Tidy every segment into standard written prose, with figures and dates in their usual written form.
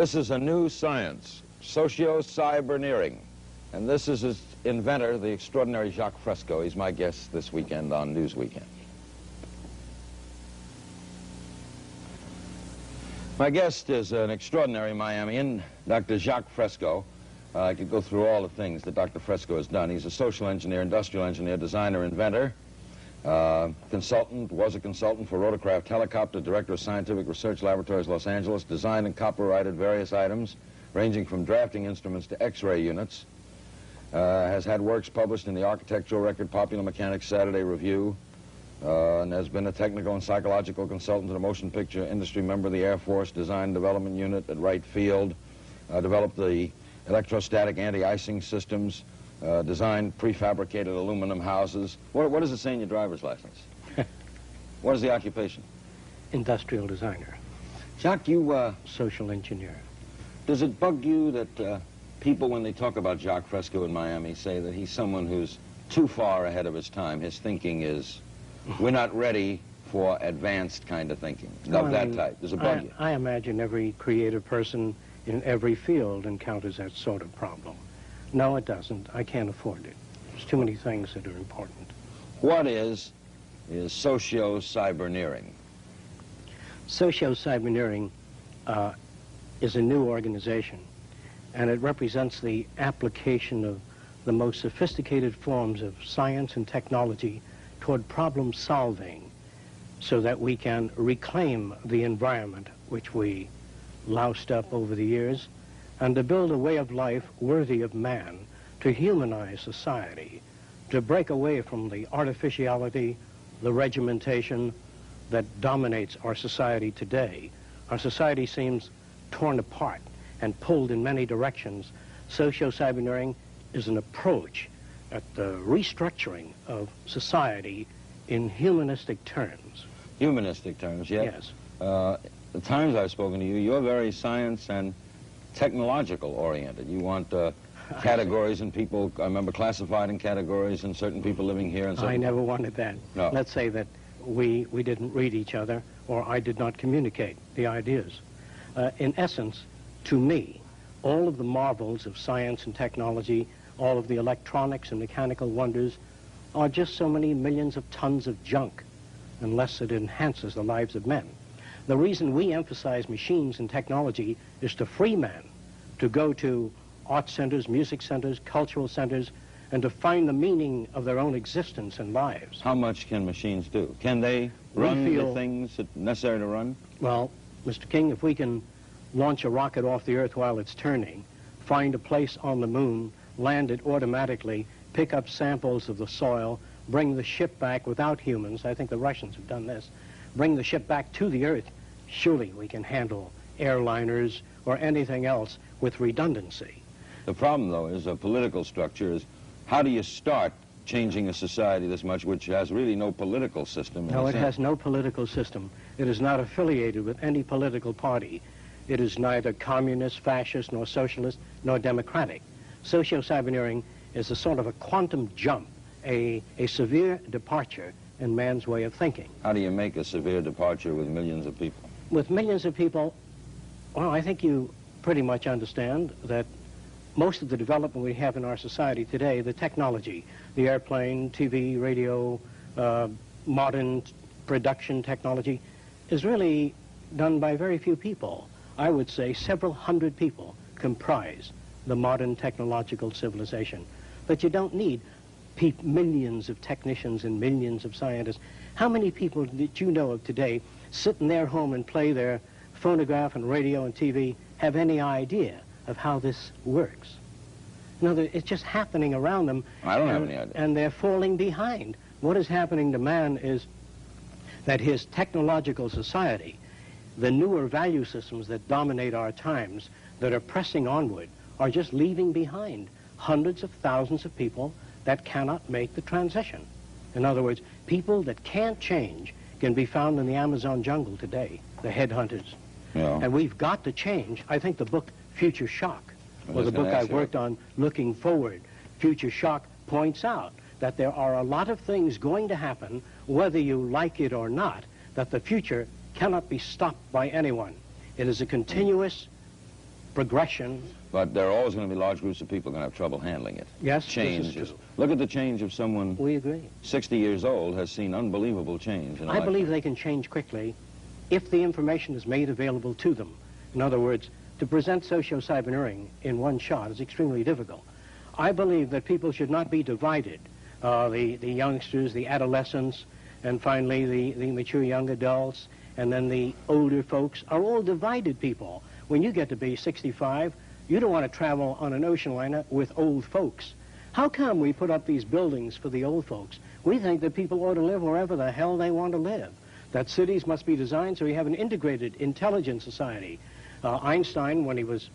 This is a new science, socio-cybernering. And this is its inventor, the extraordinary Jacque Fresco. He's my guest this weekend on News Weekend. My guest is an extraordinary Miamian, Dr. Jacque Fresco. I could go through all the things that Dr. Fresco has done. He's a social engineer, industrial engineer, designer, inventor, consultant, was a consultant for Rotorcraft Helicopter, director of Scientific Research Laboratories, Los Angeles, designed and copyrighted various items, ranging from drafting instruments to X-ray units. Has had works published in the Architectural Record, Popular Mechanics, Saturday Review, and has been a technical and psychological consultant to the motion picture industry, member of the Air Force Design Development Unit at Wright Field, developed the electrostatic anti-icing systems, designed prefabricated aluminum houses. What does it say in your driver's license? What is the occupation? Industrial designer. Jacque, you... Social engineer. Does it bug you that people, when they talk about Jacque Fresco in Miami, say that he's someone who's too far ahead of his time? His thinking is, we're not ready for advanced kind of thinking, of that type. Does it bug you? I imagine every creative person in every field encounters that sort of problem. No, it doesn't. I can't afford it. There's too many things that are important. What is socio-cybernering? Socio-cybernering is a new organization, and it represents the application of the most sophisticated forms of science and technology toward problem solving so that we can reclaim the environment which we loused up over the years, and to build a way of life worthy of man, to humanize society, to break away from the artificiality, the regimentation that dominates our society today. Our society seems torn apart and pulled in many directions. Socio-cybernering is an approach at the restructuring of society in humanistic terms. Humanistic terms, yes. Yes. The times I've spoken to you, you're very science and technological oriented. You want categories and people, I remember, classified in categories and certain people living here and certain... I never wanted that. No. Let's say that we didn't read each other, or I did not communicate the ideas. In essence, to me, all of the marvels of science and technology, all of the electronics and mechanical wonders are just so many millions of tons of junk, unless it enhances the lives of men. The reason we emphasize machines and technology is to free man, to go to art centers, music centers, cultural centers, and to find the meaning of their own existence and lives. How much can machines do? Can they run the things that are necessary to run? Well, Mr. King, if we can launch a rocket off the Earth while it's turning, find a place on the moon, land it automatically, pick up samples of the soil, bring the ship back without humans, I think the Russians have done this, bring the ship back to the Earth, surely we can handle airliners or anything else with redundancy. The problem, though, is a political structure. Is how do you start changing a society this much, which has really no political system? No, it has no political system. It is not affiliated with any political party. It is neither communist, fascist, nor socialist, nor democratic. Socio-cybernering is a sort of a quantum jump, a severe departure in man's way of thinking. How do you make a severe departure with millions of people? With millions of people, well, I think you pretty much understand that most of the development we have in our society today, the technology, the airplane, TV, radio, modern production technology, is really done by very few people. I would say several hundred people comprise the modern technological civilization. But you don't need millions of technicians and millions of scientists. How many people that you know of today sit in their home and play their phonograph and radio and TV have any idea of how this works? No, it's just happening around them. I don't have any idea. And they're falling behind. What is happening to man is that his technological society, the newer value systems that dominate our times, that are pressing onward, are just leaving behind hundreds of thousands of people that cannot make the transition. In other words, people that can't change can be found in the Amazon jungle today, the headhunters. Yeah. And we've got to change. I think the book Future Shock, or the book I worked on, Looking Forward, Future Shock, points out that there are a lot of things going to happen, whether you like it or not, that the future cannot be stopped by anyone. It is a continuous progression. But there are always going to be large groups of people going to have trouble handling it. Yes, change this is true. Look at the change of someone. We agree. 60 years old has seen unbelievable change. I believe they can change quickly if the information is made available to them. In other words, to present socio-cybernering in one shot is extremely difficult. I believe that people should not be divided. The youngsters, the adolescents, and finally the mature young adults, and then the older folks are all divided people. When you get to be 65, you don't want to travel on an ocean liner with old folks. How come we put up these buildings for the old folks? We think that people ought to live wherever the hell they want to live. That cities must be designed so we have an integrated, intelligent society. Einstein, when he was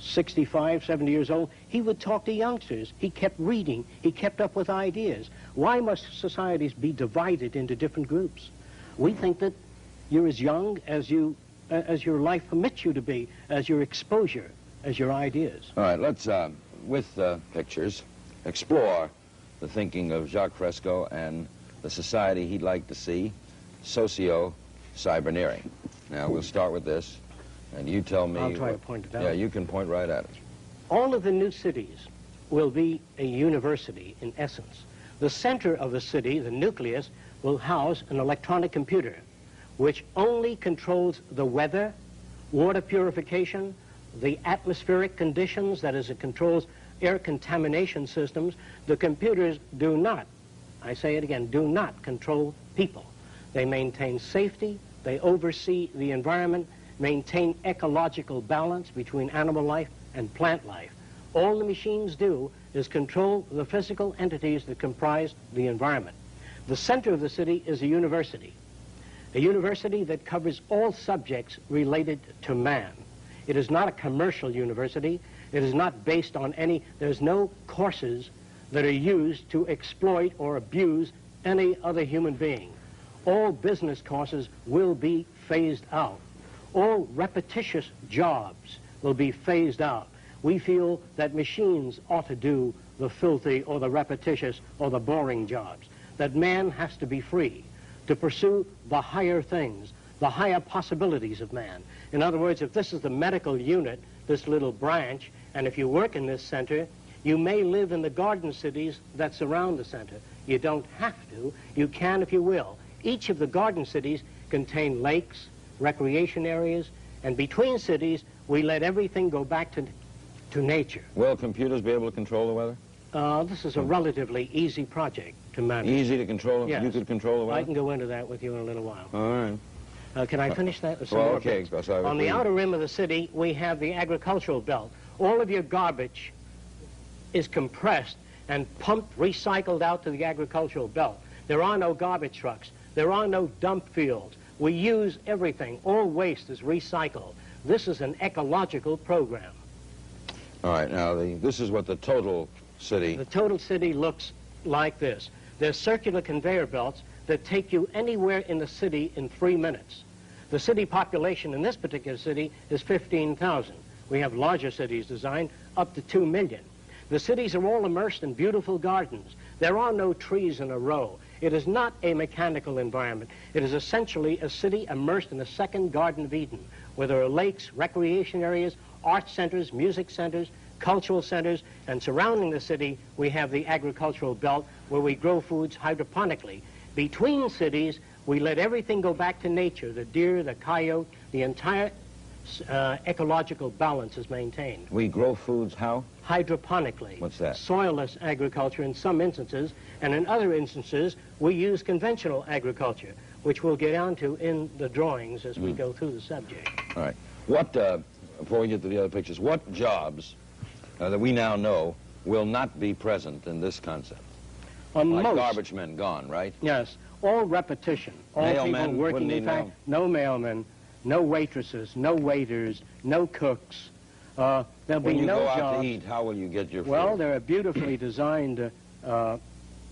65, 70 years old, he would talk to youngsters. He kept reading. He kept up with ideas. Why must societies be divided into different groups? We think that you're as young as your life permits you to be, as your exposure, as your ideas. All right, let's, with pictures, explore the thinking of Jacque Fresco and the society he'd like to see, socio-cybernering. Now, we'll start with this, and you tell me... I'll try to point it out. Yeah, you can point right at it. All of the new cities will be a university, in essence. The center of the city, the nucleus, will house an electronic computer, which only controls the weather, water purification, the atmospheric conditions, that is, it controls air contamination systems. The computers do not, I say it again, do not control people. They maintain safety, they oversee the environment, maintain ecological balance between animal life and plant life. All the machines do is control the physical entities that comprise the environment. The center of the city is a university that covers all subjects related to man. It is not a commercial university. It is not based on there's no courses that are used to exploit or abuse any other human being. All business courses will be phased out. All repetitious jobs will be phased out. We feel that machines ought to do the filthy or the repetitious or the boring jobs, that man has to be free to pursue the higher things, the higher possibilities of man. In other words, if this is the medical unit, this little branch, and if you work in this center, you may live in the garden cities that surround the center. You don't have to. You can if you will. Each of the garden cities contain lakes, recreation areas, and between cities, we let everything go back to nature. Will computers be able to control the weather? This is a relatively easy project to manage. Easy to control? Yes. You could control the weather? I can go into that with you in a little while. All right. Can I finish that? Well, okay. On the outer rim of the city, we have the agricultural belt. All of your garbage is compressed and pumped, recycled out to the agricultural belt. There are no garbage trucks. There are no dump fields. We use everything. All waste is recycled. This is an ecological program. All right. Now, this is what the total city... The total city looks like this. There's circular conveyor belts that take you anywhere in the city in 3 minutes. The city population in this particular city is 15,000. We have larger cities designed up to 2 million. The cities are all immersed in beautiful gardens. There are no trees in a row. It is not a mechanical environment. It is essentially a city immersed in a second Garden of Eden, where there are lakes, recreation areas, art centers, music centers, cultural centers, and surrounding the city, we have the agricultural belt where we grow foods hydroponically. Between cities, we let everything go back to nature. The deer, the coyote, the entire ecological balance is maintained. We grow foods how? Hydroponically. What's that? Soilless agriculture in some instances, and in other instances, we use conventional agriculture, which we'll get onto in the drawings as we go through the subject. All right. What, before we get to the other pictures, what jobs that we now know will not be present in this concept? Like garbage men gone, right? Yes. All repetition. All Mailmen, people working, in fact, no mailmen, no waitresses, no waiters, no cooks. There'll be no jobs. When you go out to eat, how will you get your food? Well, there are beautifully designed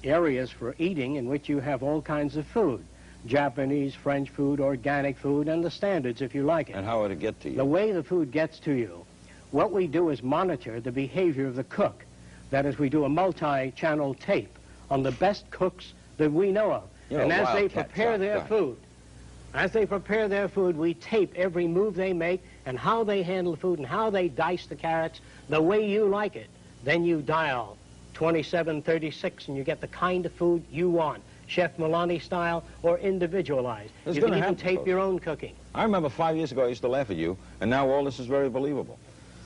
areas for eating in which you have all kinds of food. Japanese, French food, organic food, and the standards if you like it. And how would it get to you? The way the food gets to you, what we do is monitor the behavior of the cook. That is, we do a multi-channel tape on the best cooks that we know of. You're and a as they wildcat, prepare their Jacque. food, As they prepare their food, we tape every move they make and how they handle the food and how they dice the carrots the way you like it. Then you dial 2736 and you get the kind of food you want, Chef Milani style or individualized. You can even tape your own cooking. I remember 5 years ago I used to laugh at you, and now all this is very believable.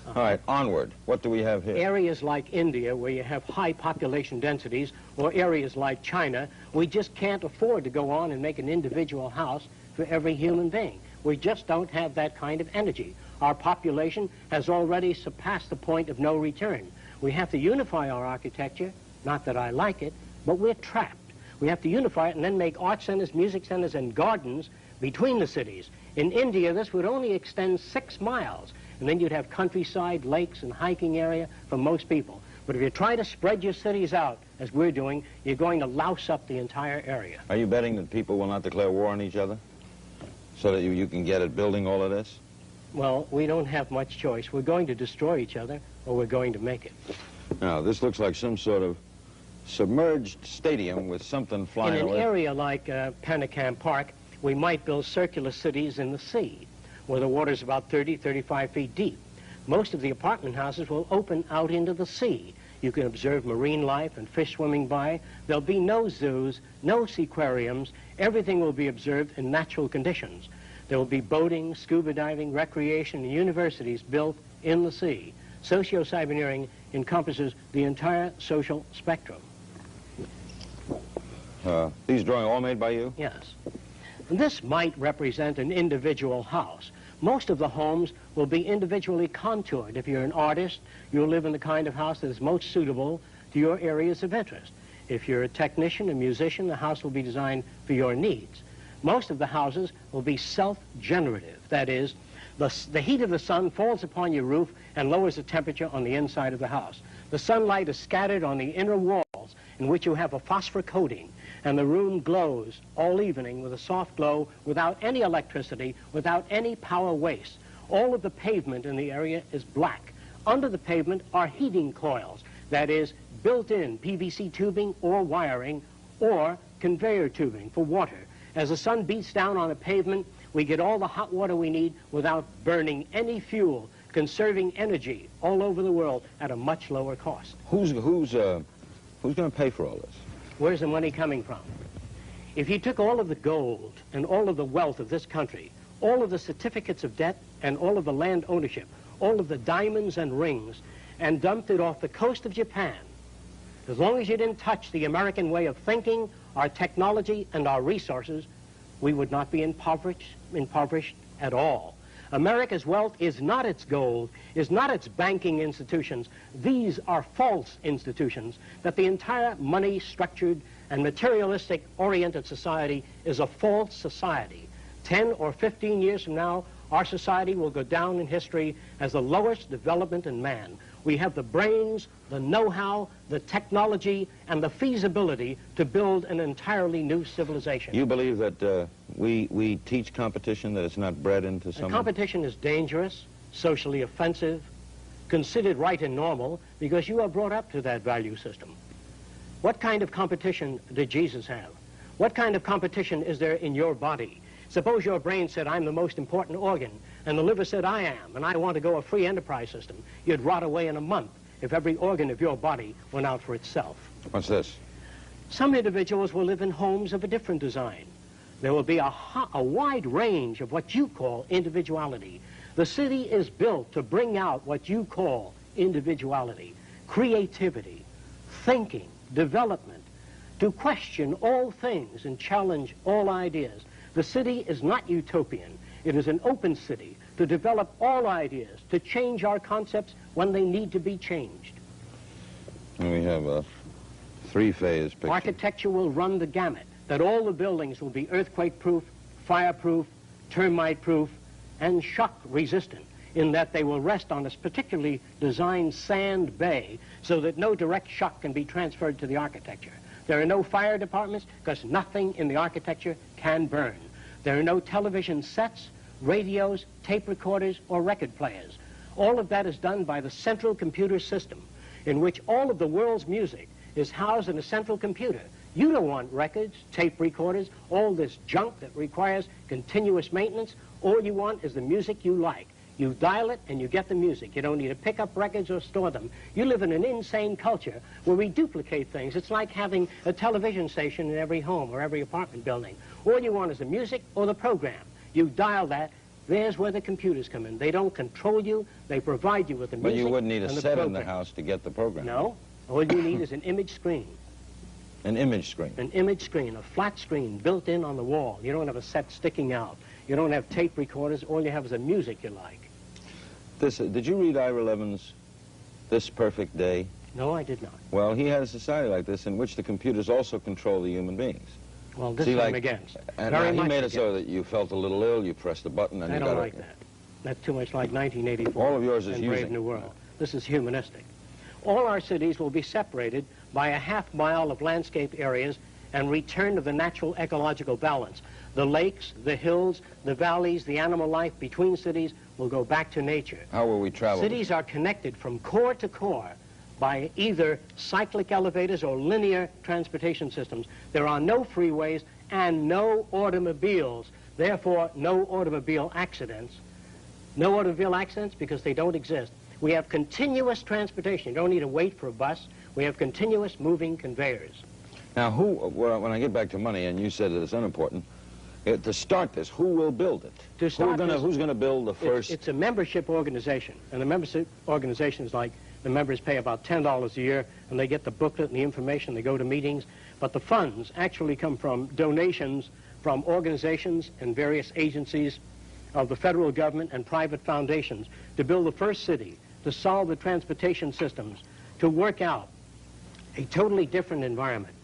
All right, onward. What do we have here? Areas like India, where you have high population densities, or areas like China, we just can't afford to go on and make an individual house for every human being. We just don't have that kind of energy. Our population has already surpassed the point of no return. We have to unify our architecture, not that I like it, but we're trapped. We have to unify it and then make art centers, music centers, and gardens between the cities. In India, this would only extend 6 miles, and then you'd have countryside, lakes, and hiking area for most people. But if you try to spread your cities out, as we're doing, you're going to louse up the entire area. Are you betting that people will not declare war on each other so that you can get at building all of this? Well, we don't have much choice. We're going to destroy each other, or we're going to make it. Now, this looks like some sort of submerged stadium with something flying away. In an area like Panicam Park, we might build circular cities in the sea, where the water's about 30, 35 feet deep. Most of the apartment houses will open out into the sea. You can observe marine life and fish swimming by. There'll be no zoos, no seaquariums. Everything will be observed in natural conditions. There will be boating, scuba diving, recreation, and universities built in the sea. Socio-cybernering encompasses the entire social spectrum. These drawings all made by you? Yes. This might represent an individual house. Most of the homes will be individually contoured. If you're an artist, you'll live in the kind of house that is most suitable to your areas of interest. If you're a technician, a musician, the house will be designed for your needs. Most of the houses will be self-generative. That is, the heat of the sun falls upon your roof and lowers the temperature on the inside of the house. The sunlight is scattered on the inner walls, in which you have a phosphor coating, and the room glows all evening with a soft glow without any electricity, without any power waste. All of the pavement in the area is black. Under the pavement are heating coils, that is, built-in PVC tubing or wiring or conveyor tubing for water. As the sun beats down on the pavement, we get all the hot water we need without burning any fuel, conserving energy all over the world at a much lower cost. Who's going to pay for all this? Where's the money coming from? If you took all of the gold and all of the wealth of this country, all of the certificates of debt and all of the land ownership, all of the diamonds and rings, and dumped it off the coast of Japan, as long as you didn't touch the American way of thinking, our technology, and our resources, we would not be impoverished at all. America's wealth is not its gold, is not its banking institutions. These are false institutions, that the entire money-structured and materialistic-oriented society is a false society. 10 or 15 years from now, our society will go down in history as the lowest development in man. We have the brains, the know-how, the technology, and the feasibility to build an entirely new civilization. You believe that we teach competition, that it's not bred into someone? Competition is dangerous, socially offensive, considered right and normal, because you are brought up to that value system. What kind of competition did Jesus have? What kind of competition is there in your body? Suppose your brain said, I'm the most important organ, and the liver said, I am, and I want to go a free enterprise system. You'd rot away in a month if every organ of your body went out for itself. What's this? Some individuals will live in homes of a different design. There will be a wide range of what you call individuality. The city is built to bring out what you call individuality, creativity, thinking, development, to question all things and challenge all ideas. The city is not utopian. It is an open city to develop all ideas, to change our concepts when they need to be changed. And we have a three-phase picture. Architecture will run the gamut, that all the buildings will be earthquake-proof, fire-proof, termite-proof, and shock-resistant, in that they will rest on a particularly designed sand bay so that no direct shock can be transferred to the architecture. There are no fire departments because nothing in the architecture can burn. There are no television sets, radios, tape recorders, or record players. All of that is done by the central computer system, in which all of the world's music is housed in a central computer You don't want records, tape recorders, all this junk that requires continuous maintenance. All you want is the music you like. You dial it and you get the music. You don't need to pick up records or store them. You live in an insane culture where we duplicate things. It's like having a television station in every home or every apartment building. All you want is the music or the program. You dial that. There's where the computers come in. They don't control you. They provide you with the music. But you wouldn't need a set program. in the house to get the program. No. All you need is an image screen. An image screen. An image screen, a flat screen built in on the wall. You don't have a set sticking out. You don't have tape recorders. All you have is the music you like. Did you read Ira Levin's This Perfect Day? No, I did not. Well, he had a society like this in which the computers also control the human beings. Well, this See, I'm like, against. And Very he much made it against. so that you felt a little ill, you pressed a button, and I you don't got like it. that. That's too much like 1984. All of yours is and Brave using. New World. This is humanistic. All our cities will be separated by a half-mile of landscape areas and return to the natural ecological balance. The lakes, the hills, the valleys, the animal life between cities will go back to nature. How will we travel? Cities are connected from core to core by either cyclic elevators or linear transportation systems. There are no freeways and no automobiles, therefore no automobile accidents. No automobile accidents because they don't exist. We have continuous transportation. You don't need to wait for a bus. We have continuous moving conveyors. Now, when I get back to money, and you said that it's unimportant, to start this, who will build it? To start who's going to build the first? It's a membership organization, and the membership organization is like the members pay about $10 a year, and they get the booklet and the information. They go to meetings, but the funds actually come from donations from organizations and various agencies of the federal government and private foundations to build the first city, to solve the transportation systems, to work out a totally different environment.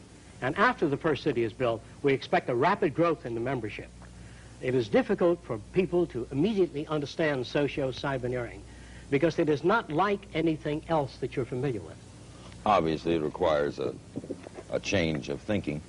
And after the first city is built, we expect a rapid growth in the membership. It is difficult for people to immediately understand socio-cybernering because it is not like anything else that you're familiar with. Obviously, it requires a change of thinking.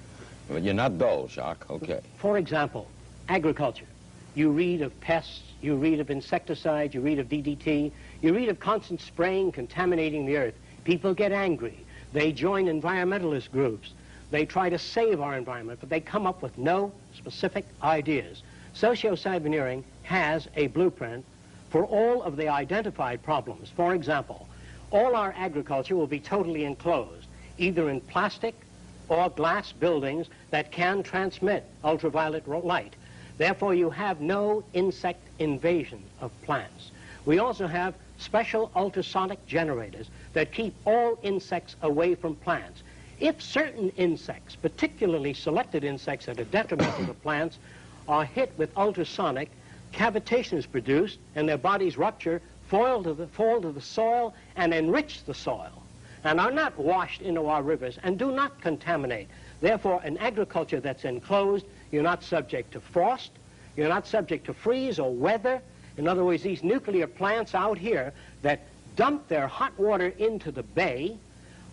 But you're not dull, Jacque. Okay. For example, agriculture. You read of pests, you read of insecticides, you read of DDT, you read of constant spraying contaminating the earth. People get angry. They join environmentalist groups. They try to save our environment, but they come up with no specific ideas. Socio-cybernering has a blueprint for all of the identified problems. For example, all our agriculture will be totally enclosed, either in plastic or glass buildings that can transmit ultraviolet light. Therefore, you have no insect invasion of plants. We also have special ultrasonic generators that keep all insects away from plants. If certain insects, particularly selected insects that are detrimental to plants, are hit with ultrasonic, cavitation is produced and their bodies rupture, fall to the soil and enrich the soil, and are not washed into our rivers and do not contaminate. Therefore, in agriculture that's enclosed, you're not subject to frost, you're not subject to freeze or weather. In other words, these nuclear plants out here that dump their hot water into the bay,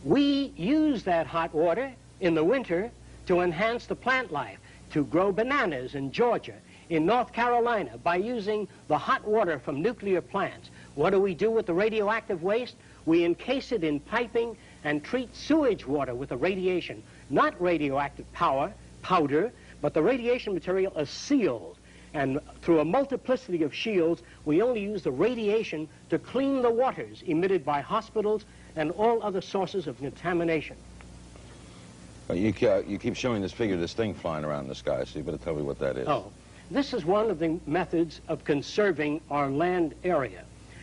we use that hot water in the winter to enhance the plant life, to grow bananas in Georgia, in North Carolina, by using the hot water from nuclear plants. What do we do with the radioactive waste? We encase it in piping and treat sewage water with the radiation. Not radioactive powder, but the radiation material is sealed. And through a multiplicity of shields, we only use the radiation to clean the waters emitted by hospitals and all other sources of contamination. You keep showing this figure, this thing flying around in the sky, so you better tell me what that is. Oh, this is one of the methods of conserving our land area.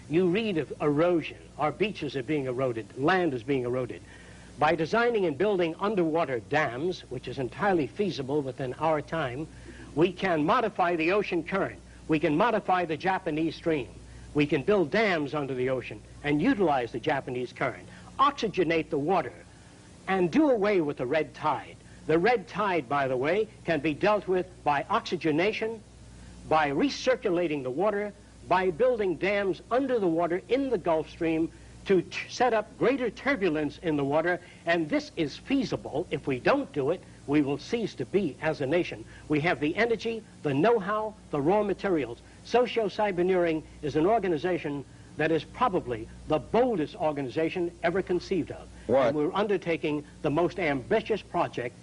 You read of erosion. Our beaches are being eroded. Land is being eroded. By designing and building underwater dams, which is entirely feasible within our time, we can modify the ocean current. We can modify the Japanese stream. We can build dams under the ocean and utilize the Japanese current, oxygenate the water, and do away with the red tide. The red tide, by the way, can be dealt with by oxygenation, by recirculating the water, by building dams under the water in the Gulf Stream to set up greater turbulence in the water, and this is feasible. If we don't do it, we will cease to be as a nation. We have the energy, the know-how, the raw materials. Socio-Cybernering is an organization that is probably the boldest organization ever conceived of. What? And we're undertaking the most ambitious project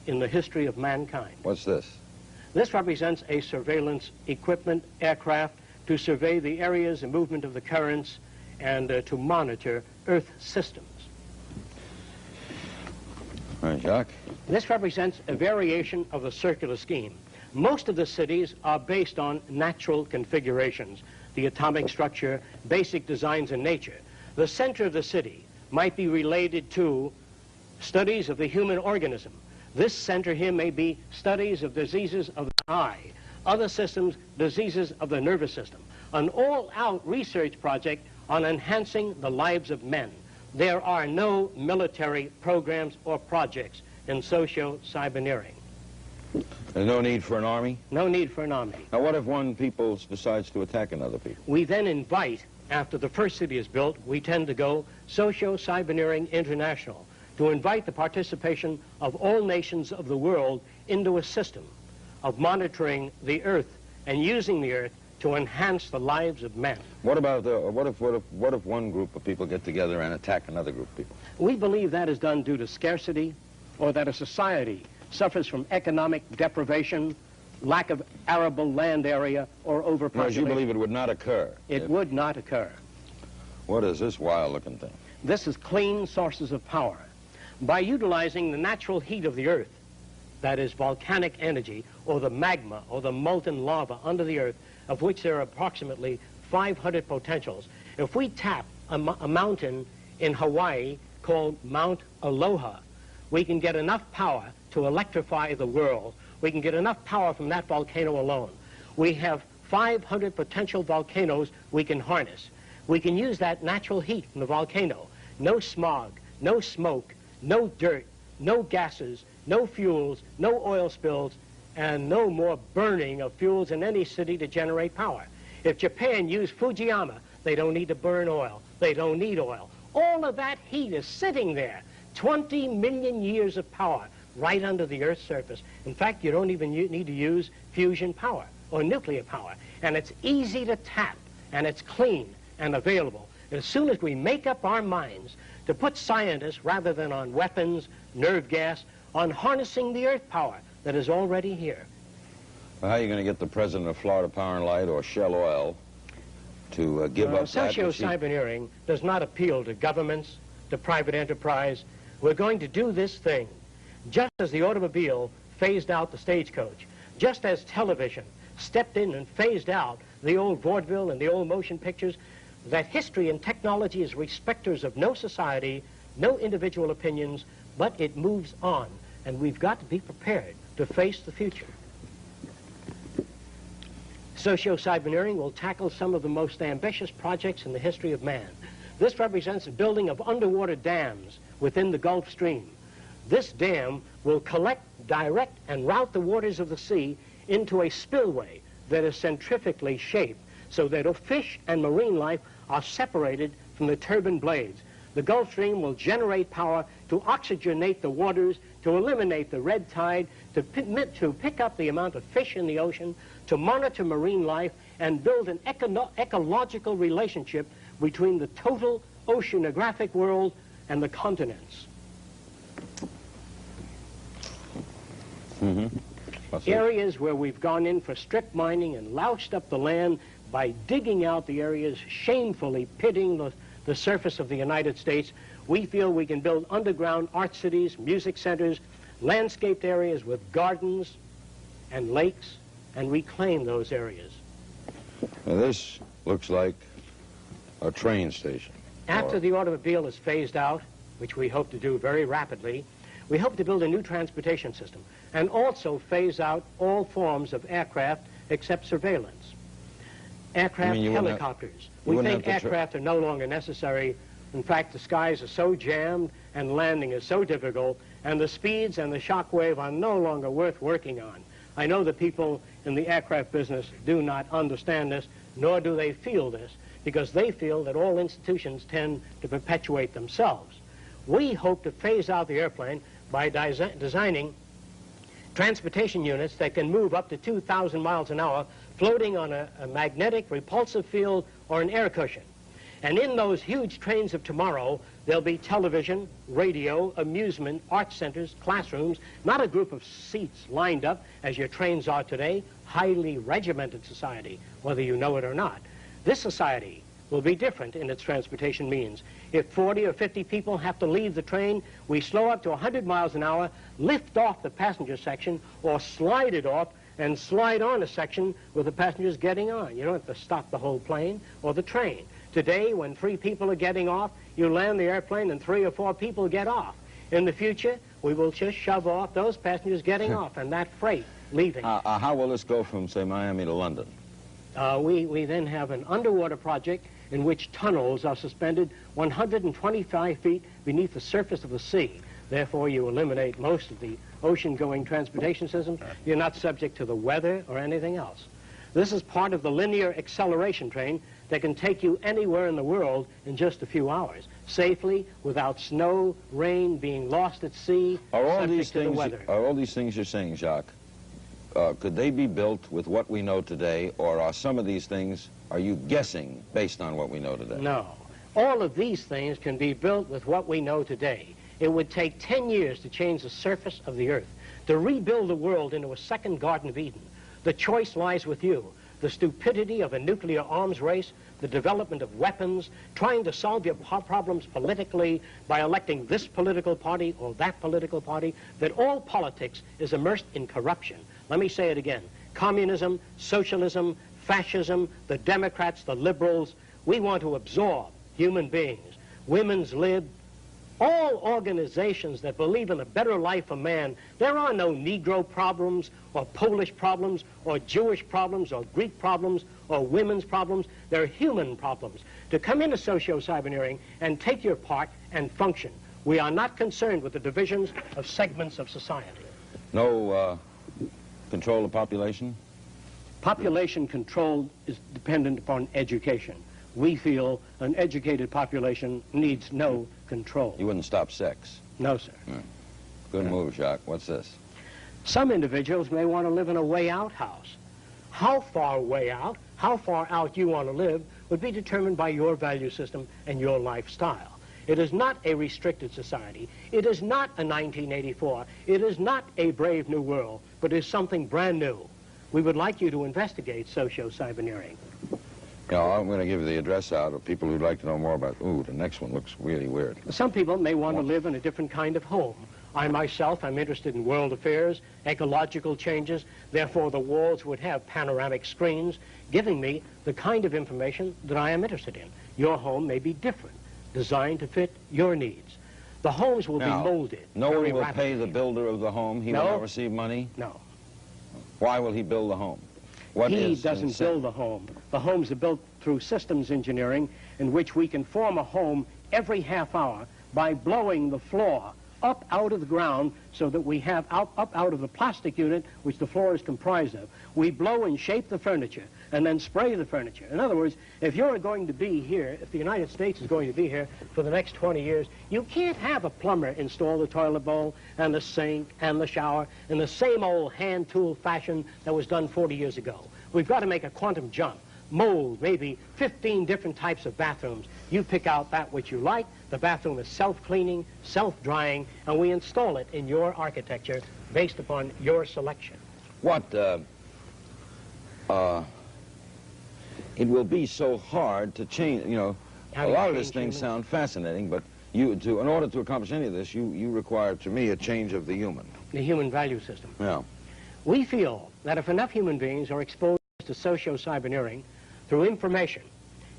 in the history of mankind. What's this? This represents a surveillance equipment aircraft to survey the areas and movement of the currents and to monitor Earth systems. All right, Jacque. This represents a variation of the circular scheme. Most of the cities are based on natural configurations, the atomic structure, basic designs in nature. The center of the city might be related to studies of the human organism. This center here may be studies of diseases of the eye, other systems, diseases of the nervous system. An all-out research project on enhancing the lives of men. There are no military programs or projects in socio-cybernering. There's no need for an army? No need for an army. Now, what if one people decides to attack another people? We then invite, after the first city is built, we tend to go socio-cybernering international, to invite the participation of all nations of the world into a system of monitoring the Earth and using the Earth to enhance the lives of men. What about what if one group of people get together and attack another group of people? We believe that is done due to scarcity, or that a society suffers from economic deprivation, lack of arable land area, or overpopulation. No, you believe it would not occur? It would not occur. What is this wild-looking thing? This is clean sources of power. By utilizing the natural heat of the Earth, that is volcanic energy, or the magma, or the molten lava under the Earth, of which there are approximately 500 potentials. If we tap a mountain in Hawaii called Mount Aloha, we can get enough power to electrify the world. We can get enough power from that volcano alone. We have 500 potential volcanoes we can harness. We can use that natural heat from the volcano. No smog, no smoke, no dirt, no gases, no fuels, no oil spills, and no more burning of fuels in any city to generate power. If Japan used Fujiyama, they don't need to burn oil. They don't need oil. All of that heat is sitting there. 20 million years of power right under the Earth's surface. In fact, you don't even need to use fusion power or nuclear power. And it's easy to tap, and it's clean and available. As soon as we make up our minds to put scientists, rather than on weapons, nerve gas, on harnessing the Earth power that is already here. Well, how are you going to get the president of Florida Power and Light or Shell Oil to give up that? Socio-cybernering does not appeal to governments, to private enterprise. We're going to do this thing just as the automobile phased out the stagecoach, just as television stepped in and phased out the old vaudeville and the old motion pictures, that history and technology is respecters of no society, no individual opinions, but it moves on, and we've got to be prepared to face the future. Socio-cybernering will tackle some of the most ambitious projects in the history of man. This represents the building of underwater dams within the Gulf Stream. This dam will collect, direct, and route the waters of the sea into a spillway that is centrifugally shaped so that fish and marine life are separated from the turbine blades. The Gulf Stream will generate power to oxygenate the waters, to eliminate the red tide, to pick up the amount of fish in the ocean, to monitor marine life, and build an ecological relationship between the total oceanographic world and the continents. Areas where we've gone in for strip mining and loused up the land by digging out the areas, shamefully pitting the surface of the United States, we feel we can build underground art cities, music centers, landscaped areas with gardens and lakes, and reclaim those areas. Now this looks like a train station. After the automobile is phased out, which we hope to do very rapidly, we hope to build a new transportation system and also phase out all forms of aircraft except surveillance. Aircraft, helicopters. We think aircraft are no longer necessary. In fact, the skies are so jammed and landing is so difficult, and the speeds and the shock wave are no longer worth working on. I know the people in the aircraft business do not understand this, nor do they feel this, because they feel that all institutions tend to perpetuate themselves. We hope to phase out the airplane by designing transportation units that can move up to 2,000 miles an hour, floating on a magnetic repulsive field or an air cushion. And in those huge trains of tomorrow, there'll be television, radio, amusement, art centers, classrooms, not a group of seats lined up as your trains are today, highly regimented society, whether you know it or not. This society will be different in its transportation means. If 40 or 50 people have to leave the train, we slow up to 100 miles an hour, lift off the passenger section, or slide it off and slide on a section with the passengers getting on. You don't have to stop the whole plane or the train. Today, when 3 people are getting off, you land the airplane and 3 or 4 people get off. In the future, we will just shove off those passengers getting off and that freight leaving. How will this go from, say, Miami to London? We then have an underwater project in which tunnels are suspended 125 feet beneath the surface of the sea. Therefore, you eliminate most of the ocean-going transportation systems. You're not subject to the weather or anything else. This is part of the linear acceleration train that can take you anywhere in the world in just a few hours, safely, without snow, rain, being lost at sea, subject to the weather. Are all these things you're saying, Jacque, could they be built with what we know today, or are some of these things, are you guessing based on what we know today? No. All of these things can be built with what we know today. It would take 10 years to change the surface of the earth, to rebuild the world into a second Garden of Eden. The choice lies with you. The stupidity of a nuclear arms race, the development of weapons, trying to solve your problems politically by electing this political party or that political party, that all politics is immersed in corruption. Let me say it again. Communism, socialism, fascism, the Democrats, the liberals, we want to absorb human beings. Women's lib, all organizations that believe in a better life for man. There are no Negro problems or Polish problems or Jewish problems or Greek problems or women's problems. They're human problems. To come into socio-cybernering and take your part and function. We are not concerned with the divisions of segments of society. No control of population? Population control is dependent upon education. We feel an educated population needs no control. You wouldn't stop sex? No, sir. Good move, Jacque. What's this? Some individuals may want to live in a way-out house. How far way out, how far out you want to live would be determined by your value system and your lifestyle. It is not a restricted society. It is not a 1984. It is not a brave new world, but is something brand new. We would like you to investigate socio-cybernering. You know, I'm going to give the address out of people who'd like to know more about, ooh, the next one looks really weird. Some people may want to live in a different kind of home. I myself am interested in world affairs, ecological changes. Therefore, the walls would have panoramic screens giving me the kind of information that I am interested in. Your home may be different, designed to fit your needs. The homes will be molded. No one will pay the builder of the home. He will not receive money? No. Why will he build the home? He doesn't build the home. The homes are built through systems engineering in which we can form a home every half hour by blowing the floor up out of the ground so that we have up out of the plastic unit which the floor is comprised of. We blow and shape the furniture and then spray the furniture. In other words, if you're going to be here, if the United States is going to be here for the next 20 years, you can't have a plumber install the toilet bowl and the sink and the shower in the same old hand tool fashion that was done 40 years ago. We've got to make a quantum jump. Mold maybe 15 different types of bathrooms. You pick out that which you like. The bathroom is self-cleaning, self-drying, and we install it in your architecture based upon your selection. What, it will be so hard to change, you know, a lot of these things sound fascinating, but in order to accomplish any of this, you require, to me, a change of the human. The human value system. Yeah. We feel that if enough human beings are exposed to socio-cybernering through information,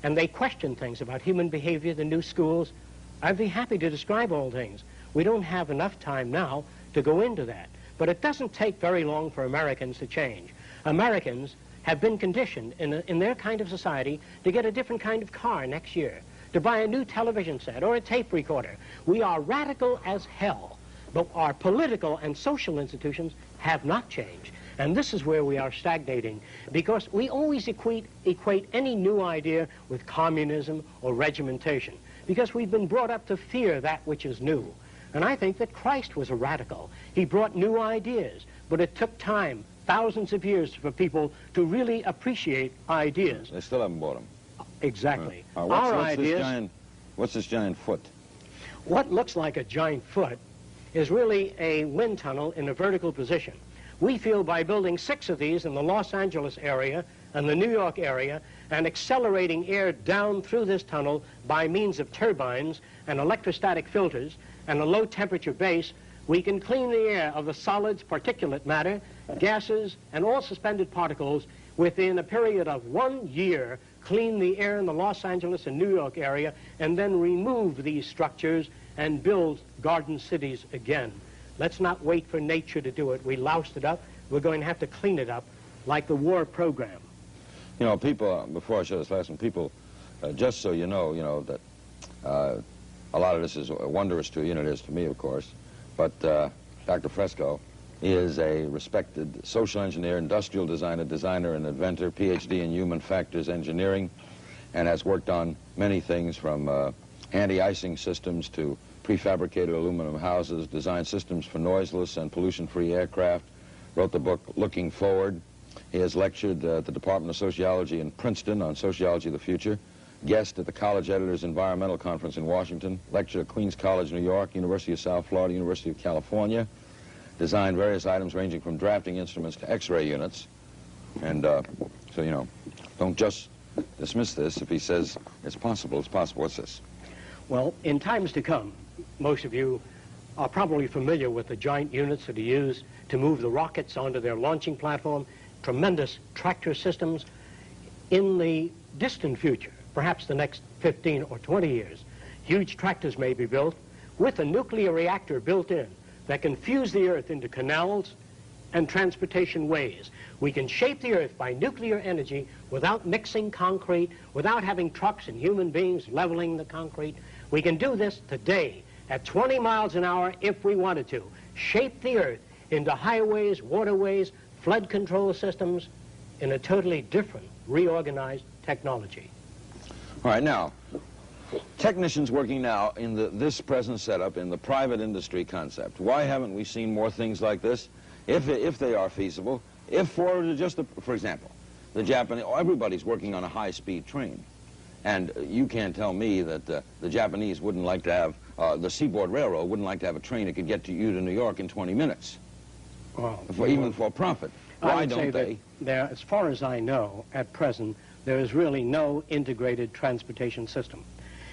and they question things about human behavior, the new schools, I'd be happy to describe all things. We don't have enough time now to go into that. But it doesn't take very long for Americans to change. Americans have been conditioned in their kind of society to get a different kind of car next year, to buy a new television set or a tape recorder. We are radical as hell, but our political and social institutions have not changed. And this is where we are stagnating, because we always equate any new idea with communism or regimentation, because we've been brought up to fear that which is new. And I think that Christ was a radical. He brought new ideas, but it took time, thousands of years, for people to really appreciate ideas. They still haven't bought them. Exactly. What's this giant foot? What looks like a giant foot is really a wind tunnel in a vertical position. We feel by building 6 of these in the Los Angeles area and the New York area and accelerating air down through this tunnel by means of turbines and electrostatic filters and a low temperature base, we can clean the air of the solids, particulate matter, gases, and all suspended particles within a period of 1 year, clean the air in the Los Angeles and New York area, and then remove these structures and build garden cities again. Let's not wait for nature to do it. We loused it up. We're going to have to clean it up like the war program. You know, people, before I show this last one, people, just so you know that a lot of this is wondrous to you, and it is to me, of course, but Dr. Fresco is a respected social engineer, industrial designer, and inventor, PhD in human factors engineering, and has worked on many things from anti-icing systems to prefabricated aluminum houses, designed systems for noiseless and pollution-free aircraft, wrote the book Looking Forward. He has lectured at the Department of Sociology in Princeton on Sociology of the Future, guest at the College Editors Environmental Conference in Washington, lectured at Queens College, New York, University of South Florida, University of California, designed various items ranging from drafting instruments to X-ray units. And so, you know, don't just dismiss this. If he says it's possible, it's possible. What's this? Well, in times to come, most of you are probably familiar with the giant units that are used to move the rockets onto their launching platform, tremendous tractor systems. In the distant future, perhaps the next 15 or 20 years, huge tractors may be built with a nuclear reactor built in that can fuse the Earth into canals and transportation ways. We can shape the Earth by nuclear energy without mixing concrete, without having trucks and human beings leveling the concrete. We can do this today at 20 miles an hour if we wanted to. Shape the Earth into highways, waterways, flood control systems in a totally different, reorganized technology. All right, now, technicians working now in this present setup in the private industry concept, why haven't we seen more things like this? If they are feasible, for example, the Japanese, everybody's working on a high-speed train. And you can't tell me that the Japanese wouldn't like to have, the Seaboard Railroad wouldn't like to have a train that could get you to New York in 20 minutes, even for profit. Why don't they? There, as far as I know, at present, there is really no integrated transportation system.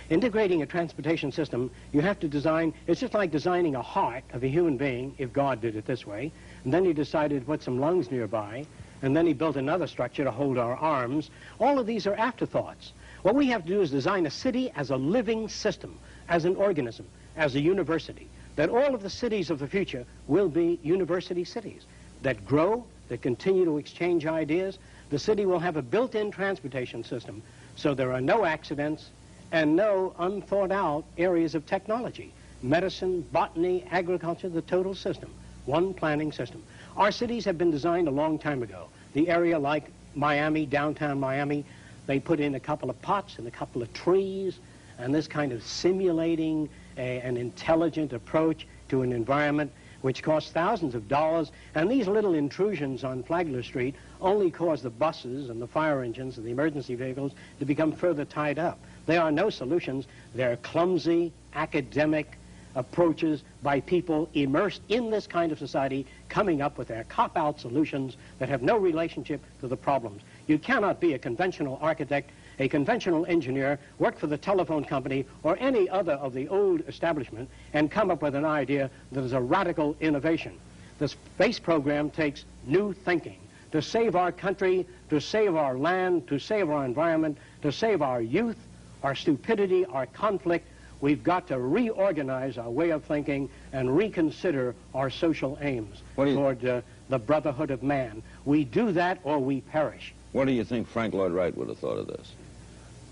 Integrating a transportation system, you have to design, it's just like designing a heart of a human being, if God did it this way, and then he decided to put some lungs nearby, and then he built another structure to hold our arms. All of these are afterthoughts. What we have to do is design a city as a living system, as an organism, as a university, that all of the cities of the future will be university cities that grow, that continue to exchange ideas. The city will have a built-in transportation system, so there are no accidents and no unthought-out areas of technology. Medicine, botany, agriculture, the total system, one planning system. Our cities have been designed a long time ago. The area like Miami, downtown Miami, they put in a couple of pots and a couple of trees, and this kind of simulating an intelligent approach to an environment which costs thousands of dollars, and these little intrusions on Flagler Street only cause the buses and the fire engines and the emergency vehicles to become further tied up. There are no solutions. They're clumsy, academic approaches by people immersed in this kind of society, coming up with their cop-out solutions that have no relationship to the problems. You cannot be a conventional architect, a conventional engineer, work for the telephone company or any other of the old establishment and come up with an idea that is a radical innovation. The space program takes new thinking to save our country, to save our land, to save our environment, to save our youth, our stupidity, our conflict. We've got to reorganize our way of thinking and reconsider our social aims toward the brotherhood of man. We do that or we perish. What do you think Frank Lloyd Wright would have thought of this?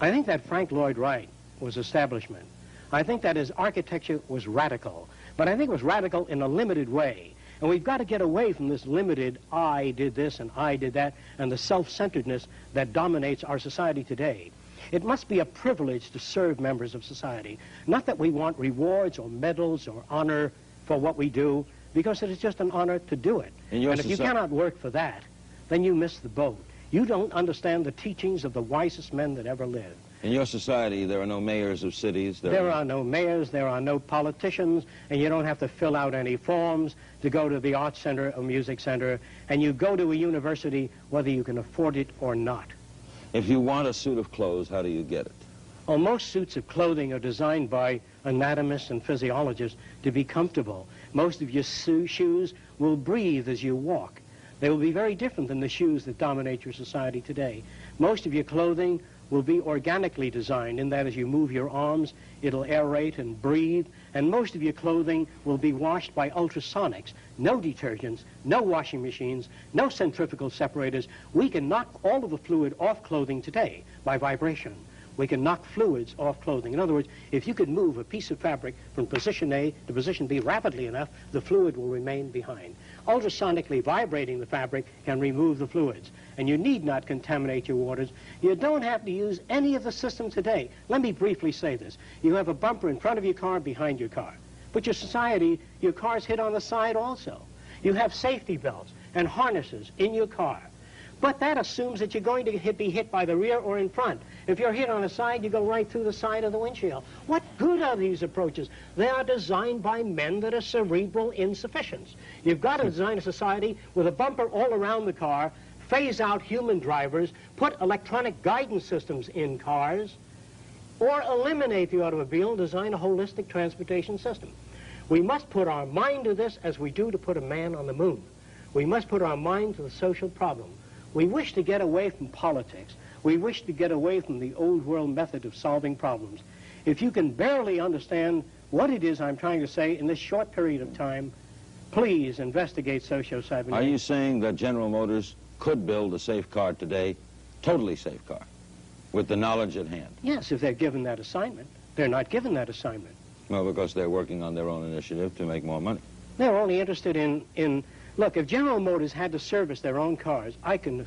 I think that Frank Lloyd Wright was establishment. I think that his architecture was radical, but I think it was radical in a limited way. And we've got to get away from this limited, I did this and I did that, and the self-centeredness that dominates our society today. It must be a privilege to serve members of society. Not that we want rewards or medals or honor for what we do, because it is just an honor to do it. And if you cannot work for that, then you miss the boat. You don't understand the teachings of the wisest men that ever lived. In your society, there are no mayors of cities? There are no mayors, there are no politicians, and you don't have to fill out any forms to go to the arts center or music center, and you go to a university whether you can afford it or not. If you want a suit of clothes, how do you get it? Well, most suits of clothing are designed by anatomists and physiologists to be comfortable. Most of your shoes will breathe as you walk. They will be very different than the shoes that dominate your society today. Most of your clothing will be organically designed, in that as you move your arms, it'll aerate and breathe, and most of your clothing will be washed by ultrasonics. No detergents, no washing machines, no centrifugal separators. We can knock all of the fluid off clothing today by vibration. We can knock fluids off clothing. In other words, if you could move a piece of fabric from position A to position B rapidly enough, the fluid will remain behind. Ultrasonically vibrating the fabric can remove the fluids, and you need not contaminate your waters. You don't have to use any of the systems today. Let me briefly say this. You have a bumper in front of your car, behind your car. But your society, your car's hit on the side also. You have safety belts and harnesses in your car. But that assumes that you're going to be hit by the rear or in front. If you're hit on the side, you go right through the side of the windshield. What good are these approaches? They are designed by men that are cerebral insufficients. You've got to design a society with a bumper all around the car, phase out human drivers, put electronic guidance systems in cars, or eliminate the automobile and design a holistic transportation system. We must put our mind to this as we do to put a man on the moon. We must put our mind to the social problem. We wish to get away from politics. We wish to get away from the old world method of solving problems. If you can barely understand what it is I'm trying to say in this short period of time, please investigate socio-cybernering. Are you saying that General Motors could build a safe car today, totally safe car, with the knowledge at hand? Yes, if they're given that assignment. They're not given that assignment. Well, because they're working on their own initiative to make more money. They're only interested in look, if General Motors had to service their own cars, I can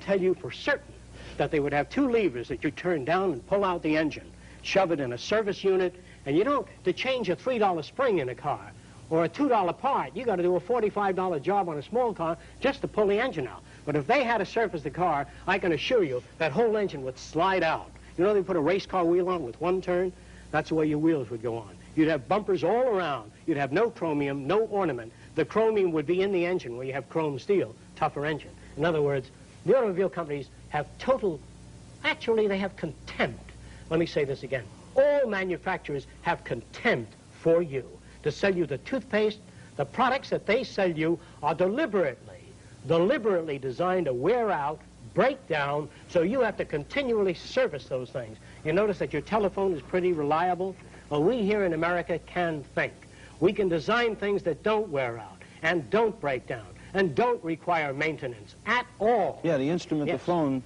tell you for certain that they would have two levers that you turn down and pull out the engine, shove it in a service unit, and you don't, to change a $3 spring in a car or a $2 part, you got to do a $45 job on a small car just to pull the engine out. But if they had to service the car, I can assure you that whole engine would slide out. You know, they put a race car wheel on with one turn? That's the way your wheels would go on. You'd have bumpers all around. You'd have no chromium, no ornament. The chromium would be in the engine where you have chrome steel, tougher engine. In other words, the automobile companies have actually they have contempt. Let me say this again. All manufacturers have contempt for you to sell you the toothpaste. The products that they sell you are deliberately designed to wear out, break down, so you have to continually service those things. You notice that your telephone is pretty reliable? Well, we here in America can think. We can design things that don't wear out and don't break down and don't require maintenance at all. Yeah, the instrument, yes. The phone,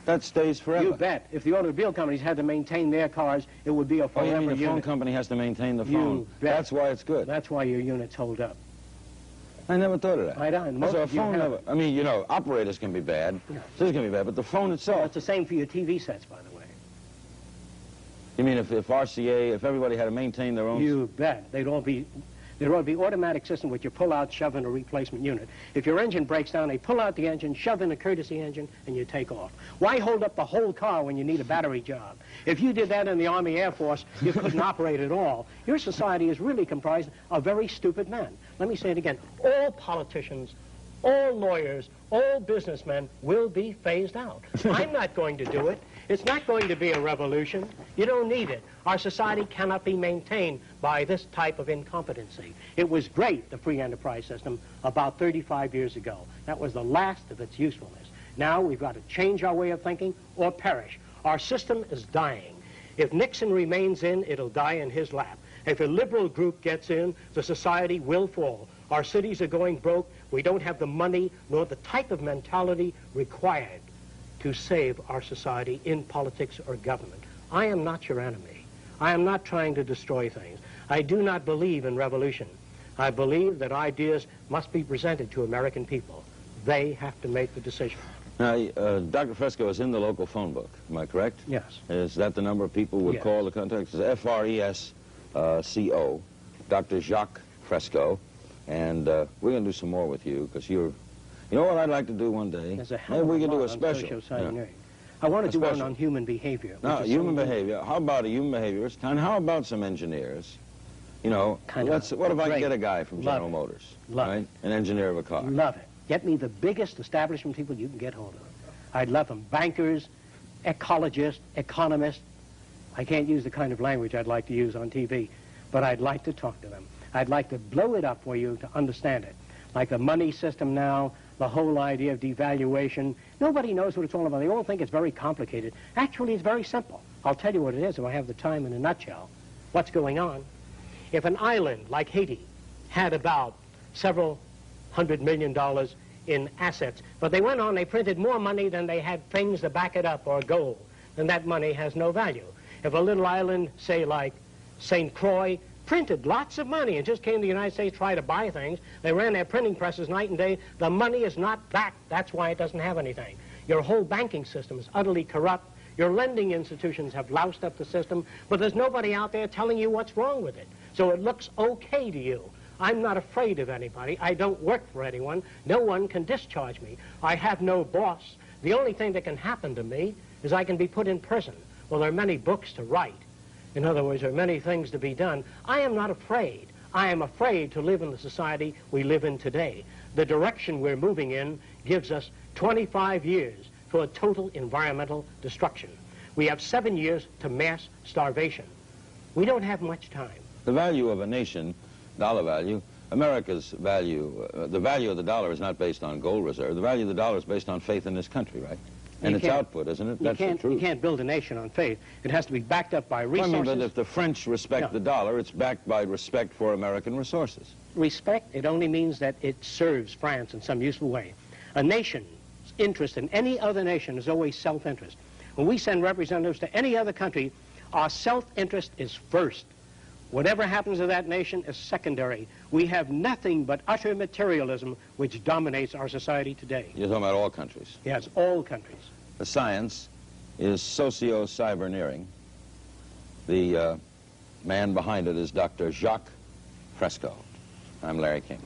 that stays forever. You bet. If the automobile companies had to maintain their cars, it would be a forever unit. Oh, you mean the phone company has to maintain the phone? You bet. That's why it's good. That's why your units hold up. I never thought of that. I don't. So a phone never, I mean, you know, operators can be bad. Yeah. This can be bad, but the phone itself. Well, it's the same for your TV sets, by the way. You mean if RCA, if everybody had to maintain their own... You bet. There'd all be automatic system which you pull out, shove in a replacement unit. If your engine breaks down, they pull out the engine, shove in a courtesy engine, and you take off. Why hold up the whole car when you need a battery job? If you did that in the Army Air Force, you couldn't operate at all. Your society is really comprised of very stupid men. Let me say it again. All politicians, all lawyers, all businessmen will be phased out. I'm not going to do it. It's not going to be a revolution. You don't need it. Our society cannot be maintained by this type of incompetency. It was great, the free enterprise system, about 35 years ago. That was the last of its usefulness. Now we've got to change our way of thinking or perish. Our system is dying. If Nixon remains in, it'll die in his lap. If a liberal group gets in, the society will fall. Our cities are going broke. We don't have the money nor the type of mentality required to save our society in politics or government. I am not your enemy. I am not trying to destroy things. I do not believe in revolution. I believe that ideas must be presented to American people. They have to make the decision. Now, Dr. Fresco is in the local phone book. Am I correct? Yes. Is that the number of people would Yes. call the contact? It's Fresco, Dr. Jacque Fresco. And we're going to do some more with you because you're You know what I'd like to do one day? There's a hell Maybe of we a could do lot a on special. socio-cybernering. I want to do one on human behavior. No, human behavior. How about a human behaviorist? And how about some engineers? You know, what if I can get a guy from General Motors, right? An engineer of a car. Love it. Get me the biggest establishment people you can get hold of. I'd love them. Bankers, ecologists, economists. I can't use the kind of language I'd like to use on TV, but I'd like to talk to them. I'd like to blow it up for you to understand it. Like the money system now, the whole idea of devaluation. Nobody knows what it's all about. They all think it's very complicated. Actually, it's very simple. I'll tell you what it is if I have the time in a nutshell. What's going on? If an island like Haiti had about several $100 million in assets, but they went on, they printed more money than they had things to back it up or gold, then that money has no value. If a little island, say like St. Croix, printed lots of money and just came to the United States to try to buy things, they ran their printing presses night and day, the money is not back. That's why it doesn't have anything. Your whole banking system is utterly corrupt. Your lending institutions have loused up the system, but there's nobody out there telling you what's wrong with it. So it looks okay to you. I'm not afraid of anybody. I don't work for anyone. No one can discharge me. I have no boss. The only thing that can happen to me is I can be put in prison. Well, there are many books to write. In other words, there are many things to be done. I am not afraid. I am afraid to live in the society we live in today. The direction we're moving in gives us 25 years for a total environmental destruction. We have 7 years to mass starvation. We don't have much time. The value of a nation, dollar value, America's value, the value of the dollar is not based on gold reserve. The value of the dollar is based on faith in this country, right? And its output, isn't it? That's the truth. You can't build a nation on faith. It has to be backed up by resources. I mean, but if the French respect the dollar, it's backed by respect for American resources. Respect, it only means that it serves France in some useful way. A nation's interest in any other nation is always self-interest. When we send representatives to any other country, our self-interest is first. Whatever happens to that nation is secondary. We have nothing but utter materialism which dominates our society today. You're talking about all countries? Yes, all countries. The science is socio-cybernering. The man behind it is Dr. Jacque Fresco. I'm Larry King.